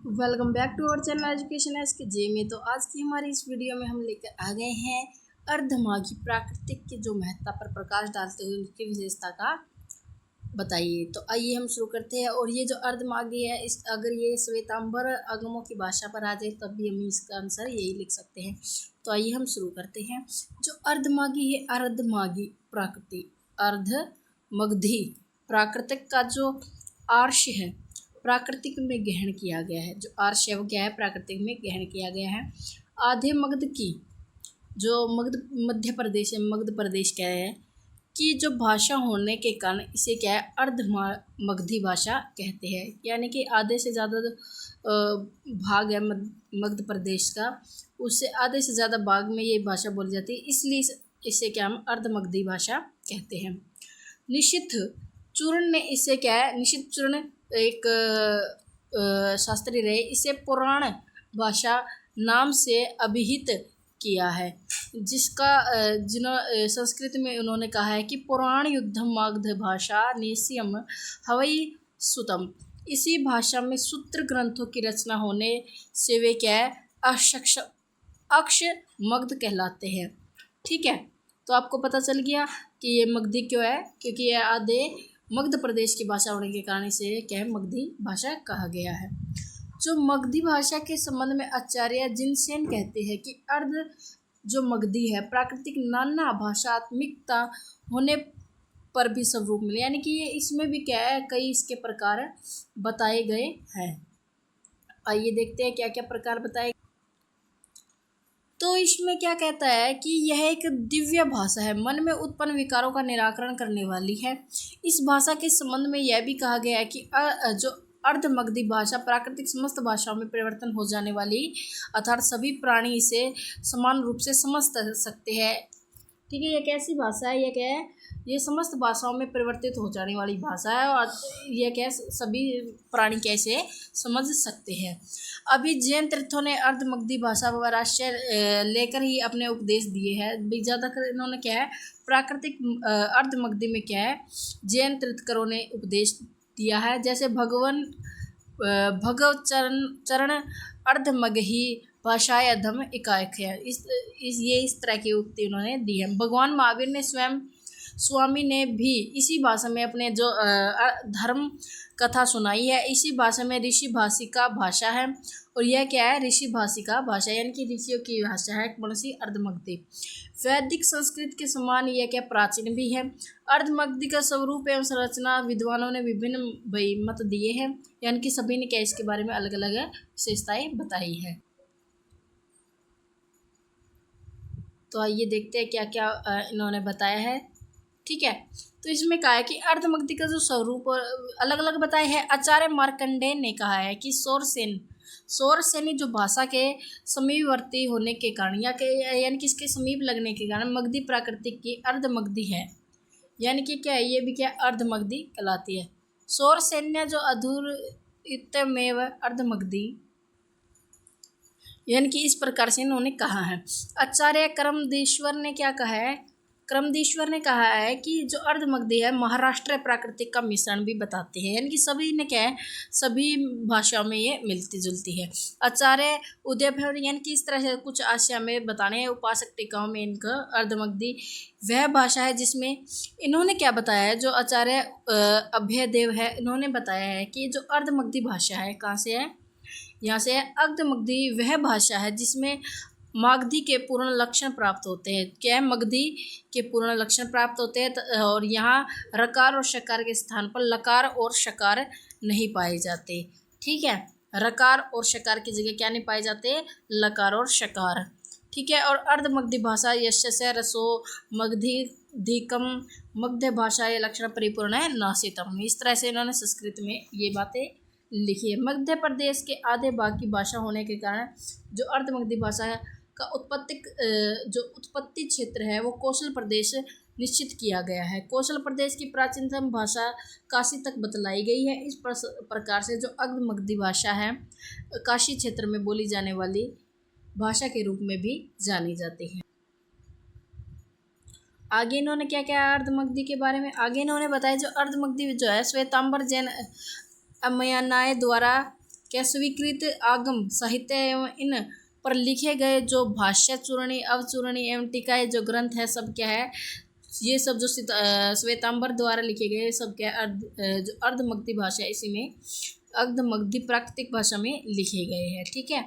Welcome back to our channel education S K J में। तो आज की हमारी इस वीडियो में हम लेकर आ गए हैं अर्धमागी प्राकृतिक के जो महत्ता पर प्रकाश डालते हुए उनकी विशेषता का बताइए। तो आइए हम शुरू करते हैं। और ये जो अर्धमागी है, इस अगर ये श्वेतांबर अगमों की भाषा पर आ जाए तब भी हम इसका आंसर यही लिख सकते हैं। तो आइए हम शुरू करते हैं। जो अर्धमागी है, अर्धमागी प्राकृतिक, अर्धमगधी प्राकृतिक का जो आर्ष है प्राकृतिक में ग्रहण किया गया है। जो आर्ष है वो क्या है, प्राकृतिक में ग्रहण किया गया है। आधे मगध की जो मध्य प्रदेश है, मगध प्रदेश क्या है कि जो भाषा होने के कारण इसे क्या है, अर्धमगधी भाषा कहते हैं। यानी कि आधे से ज़्यादा भाग है मध्य प्रदेश का, उससे आधे से ज़्यादा भाग में ये भाषा बोली जाती है, इसलिए इसे क्या हम अर्धमगधी भाषा कहते हैं। निशिथ चूर्ण ने इसे क्या है, निशिथ चूर्ण एक शास्त्री रहे, इसे पुराण भाषा नाम से अभिहित किया है, जिसका संस्कृत में उन्होंने कहा है कि पुराण युद्धम मगध भाषा नेसियम हवई सुतम। इसी भाषा में सूत्र ग्रंथों की रचना होने से वे क्या है, अक्ष मगध कहलाते हैं। ठीक है, तो आपको पता चल गया कि ये मगधी क्यों है, क्योंकि ये आधे मगध प्रदेश की भाषा होने के कारण इसे क्या है, मगधी भाषा कहा गया है। जो मगधी भाषा के संबंध में आचार्य जिनसेन कहते हैं कि अर्ध जो मगधी है प्राकृतिक नाना भाषात्मिकता होने पर भी स्वरूप मिले, यानी कि ये इसमें भी क्या है, कई इसके प्रकार बताए गए हैं। आइए देखते हैं क्या क्या प्रकार बताए। तो इसमें क्या कहता है कि यह एक दिव्य भाषा है, मन में उत्पन्न विकारों का निराकरण करने वाली है। इस भाषा के संबंध में यह भी कहा गया है कि जो अर्धमगधी भाषा प्राकृतिक समस्त भाषाओं में परिवर्तन हो जाने वाली, अर्थात सभी प्राणी इसे समान रूप से समझ सकते हैं। ठीक है, ये कैसी भाषा है, ये क्या है, ये समस्त भाषाओं में परिवर्तित हो जाने वाली भाषा है और यह क्या सभी प्राणी कैसे समझ सकते हैं। अभी जैन तीर्थों ने अर्धमगधी भाषा पर आश्रय लेकर ही अपने उपदेश दिए हैं। ज़्यादातर इन्होंने क्या है, प्राकृतिक अर्धमगधी में क्या है, जैन तीर्थकरों ने उपदेश दिया है। जैसे चरण अर्धमगही भाषाएं अधम एकाएक है, इस तरह की उक्ति उन्होंने दी है। भगवान महावीर ने स्वयं स्वामी ने भी इसी भाषा में अपने जो धर्म कथा सुनाई है। इसी भाषा में ऋषि भाषिका भाषा है, और यह क्या है, ऋषि भाषिका भाषा यानी कि ऋषियों की भाषा है, कौन सी, अर्धमगधी। वैदिक संस्कृत के समान यह क्या प्राचीन भी है। अर्धमगधी का स्वरूप एवं संरचना विद्वानों ने विभिन्न मत दिए हैं, यानी कि सभी ने क्या इसके बारे में अलग अलग विशेषताएं बताई है। तो आइए देखते हैं क्या क्या इन्होंने बताया है। ठीक है, तो इसमें कहा है कि अर्धमगधी का जो स्वरूप अलग अलग बताया है। आचार्य मार्कंडेय ने कहा है कि सौरसेनी जो भाषा के समीपवर्ती होने के कारण यानी कि इसके समीप लगने के कारण मगधी प्राकृतिक की अर्धमगधी है, यानी कि क्या है, ये भी क्या अर्धमगधी कहलाती है। सौरसेन्य जो अधूरितमेव अर्धमगधी, यानी कि इस प्रकार से इन्होंने कहा है। आचार्य क्रमदेश्वर ने क्या कहा है, क्रमदेश्वर ने कहा है कि जो अर्धमगधी है महाराष्ट्र प्राकृतिक का मिश्रण भी बताते हैं, यानी कि सभी ने क्या है, सभी भाषाओं में ये मिलती जुलती है। आचार्य उदयभर यानी कि इस तरह से कुछ आशय में बताने हैं। उपासक टीकाओं में इनका अर्धमगधी वह भाषा है जिसमें इन्होंने क्या बताया है, जो आचार्य अभयदेव है इन्होंने बताया है कि जो अर्धमगधी भाषा है, कहाँ से है, यहाँ से अर्धमगधी वह भाषा है जिसमें मगधी के पूर्ण लक्षण प्राप्त होते हैं। क्या है, मगधी के पूर्ण लक्षण प्राप्त होते हैं, और यहाँ रकार और शकार के स्थान पर लकार और शकार नहीं पाए जाते। ठीक है, रकार और शकार की जगह क्या नहीं पाए जाते, लकार और शकार। ठीक है, और अर्धमगधी भाषा यशस्य रसो मगधी धिकम मगध भाषा ये लक्षण परिपूर्ण है नासितम। इस तरह से इन्होंने संस्कृत में ये बातें लिखी है। मध्य प्रदेश के आधे भाग की भाषा होने के कारण जो अर्धमगधी भाषा का उत्पत्ति क्षेत्र है वो कौशल प्रदेश निश्चित किया गया है। कौशल प्रदेश की प्राचीनतम भाषा काशी तक बतलाई गई है। इस प्रकार से जो अर्धमगधी भाषा है काशी क्षेत्र में बोली जाने वाली भाषा के रूप में भी जानी जाती है। आगे इन्होंने क्या क्या अर्धमगधी के बारे में आगे इन्होंने बताया। जो अर्धमगधी जो है श्वेतांबर जैन अमयानाय द्वारा क्या स्वीकृत आगम साहित्य एवं इन पर लिखे गए जो भाष्य चूर्णी अवचूर्णी एवं टीकाएं जो ग्रंथ है सब क्या है, ये सब जो श्वेतांबर द्वारा लिखे गए सब क्या जो अर्धमगधी भाषा इसी में अर्धमगधी प्राकृतिक भाषा में लिखे गए हैं। ठीक है,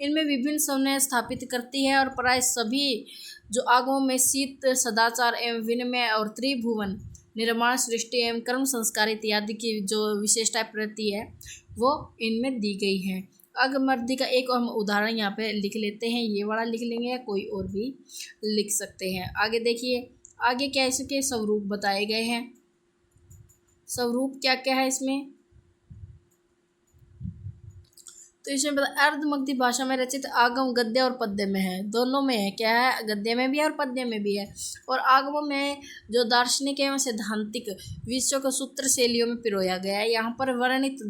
इनमें विभिन्न संज्ञाएं स्थापित करती है और प्राय सभी जो आगमों में शीत सदाचार एवं विनिमय और त्रिभुवन निर्माण सृष्टि एवं कर्म संस्कार इत्यादि की जो विशेषताएं प्रति है वो इनमें दी गई है। अगमर्दी का एक हम उदाहरण यहाँ पे लिख लेते हैं, ये वाला लिख लेंगे या कोई और भी लिख सकते हैं। आगे देखिए, आगे क्या इसके स्वरूप बताए गए हैं। स्वरूप क्या क्या है इसमें, तो इसमें बता अर्धमगधी भाषा में रचित आगम गद्य और पद्य में है, दोनों में है। क्या है, गद्य में भी है और पद्य में भी है। और आगमों में जो दार्शनिक एवं सैद्धांतिक विषयों को सूत्र शैलियों में पिरोया गया है। यहाँ पर वर्णित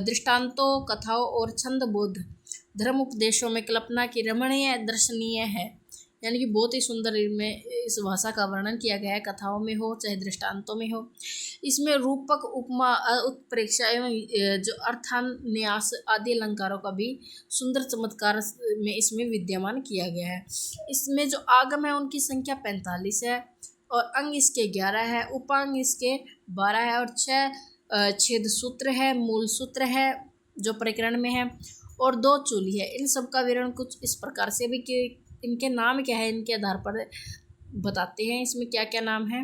दृष्टांतों कथाओं और छंदबोध धर्म उपदेशों में कल्पना की रमणीय दर्शनीय है, यानी कि बहुत ही सुंदर में इस भाषा का वर्णन किया गया है, कथाओं में हो चाहे दृष्टांतों में हो। इसमें रूपक उपमा उत्प्रेक्षा एवं जो अर्थान्यास आदि अलंकारों का भी सुंदर चमत्कार में इसमें विद्यमान किया गया है। इसमें जो आगम है उनकी संख्या 45 है और अंग इसके 11 है, उपांग इसके 12 है और 6 छेद सूत्र है, मूल सूत्र है जो प्रकरण में है और 2 चूली है। इन सब का विवरण कुछ इस प्रकार से भी कि इनके नाम क्या है, इनके आधार पर बताते हैं इसमें क्या क्या नाम है।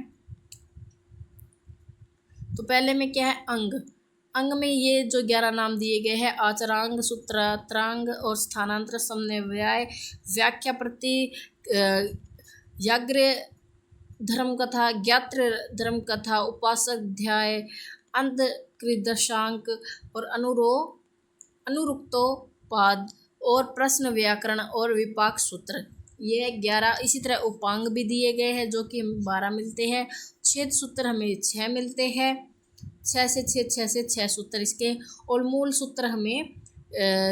तो पहले में क्या है, अंग। अंग में ये जो 11 नाम दिए गए हैं, आचरांग, सूत्रांग और स्थानांतर, समन्वय, व्याख्या, प्रति, याग्र धर्म कथा, ज्ञात्र धर्म कथा, उपासक अध्याय, अंत कृदशांक और अनुरुक्तोपाद और प्रश्न व्याकरण और विपाक सूत्र, ये 11। इसी तरह उपांग भी दिए गए हैं जो कि हमें 12 मिलते हैं। छेद सूत्र हमें 6 मिलते हैं, 6 से 6 सूत्र इसके, और मूल सूत्र हमें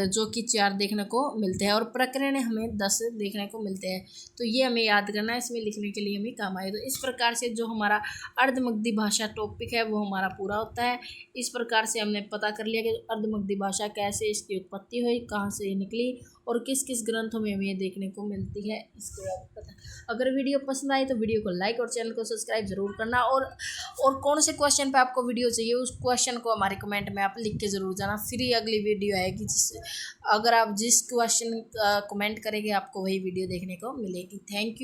जो कि 4 देखने को मिलते हैं और प्रकरण हमें 10 देखने को मिलते हैं। तो ये हमें याद करना है, इसमें लिखने के लिए हमें काम आए। तो इस प्रकार से जो हमारा अर्धमगधी भाषा टॉपिक है वो हमारा पूरा होता है। इस प्रकार से हमने पता कर लिया कि अर्धमगधी भाषा कैसे इसकी उत्पत्ति हुई, कहाँ से निकली और किस किस ग्रंथों में हमें देखने को मिलती है, इसके बारे में पता। अगर वीडियो पसंद आई तो वीडियो को लाइक और चैनल को सब्सक्राइब जरूर करना। और कौन से क्वेश्चन पे आपको वीडियो चाहिए उस क्वेश्चन को हमारे कमेंट में आप लिख के ज़रूर जाना। फिर अगली वीडियो आएगी अगर आप जिस क्वेश्चन कमेंट करेंगे आपको वही वीडियो देखने को मिलेगी। Thank you.